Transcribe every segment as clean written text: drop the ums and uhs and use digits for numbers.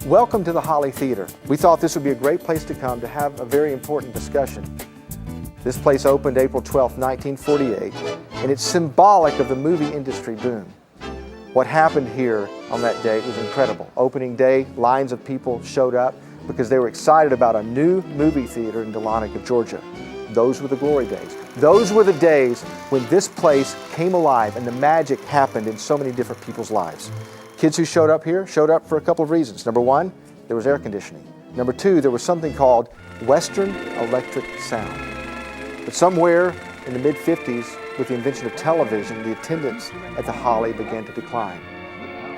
Welcome to the Holly Theater. We thought this would be a great place to come to have a very important discussion. This place opened April 12, 1948, and it's symbolic of the movie industry boom. What happened here on that day was incredible. Opening day, lines of people showed up because they were excited about a new movie theater in Dahlonega, Georgia. Those were the glory days. Those were the days when this place came alive and the magic happened in so many different people's lives. Kids who showed up here showed up for a couple of reasons. Number one, there was air conditioning. Number two, there was something called Western Electric Sound. But somewhere in the mid-50s, with the invention of television, the attendance at the Holly began to decline.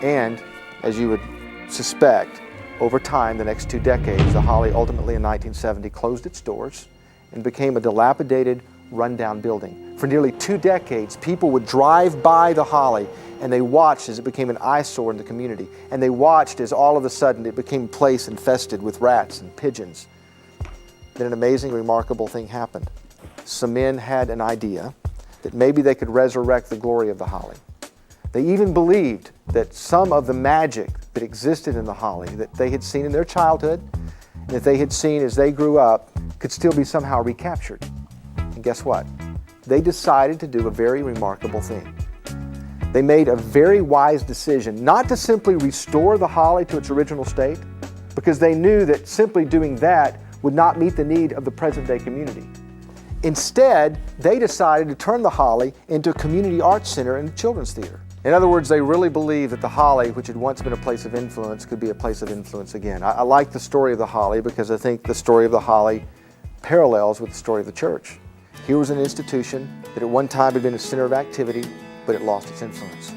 And, as you would suspect, over time, the next 2 decades, the Holly ultimately in 1970 closed its doors and became a dilapidated, rundown building. For nearly 2 decades, people would drive by the Holly and they watched as it became an eyesore in the community. And they watched as all of a sudden it became a place infested with rats and pigeons. Then an amazing, remarkable thing happened. Some men had an idea that maybe they could resurrect the glory of the Holly. They even believed that some of the magic that existed in the Holly, that they had seen in their childhood, and that they had seen as they grew up, could still be somehow recaptured. And guess what? They decided to do a very remarkable thing. They made a very wise decision not to simply restore the Holly to its original state, because they knew that simply doing that would not meet the need of the present-day community. Instead, they decided to turn the Holly into a community arts center and a children's theater. In other words, they really believed that the Holly, which had once been a place of influence, could be a place of influence again. I like the story of the Holly because I think the story of the Holly parallels with the story of the church. Here was an institution that at one time had been a center of activity, but it lost its influence.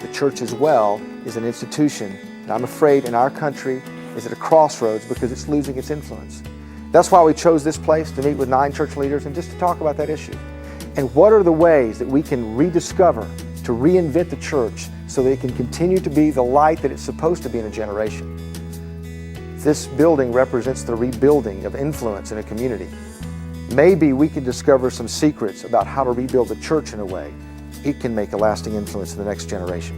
The church as well is an institution, and I'm afraid in our country is at a crossroads because it's losing its influence. That's why we chose this place to meet with 9 church leaders and just to talk about that issue. And what are the ways that we can rediscover, to reinvent the church so that it can continue to be the light that it's supposed to be in a generation. This building represents the rebuilding of influence in a community. Maybe we can discover some secrets about how to rebuild the church in a way it can make a lasting influence in the next generation.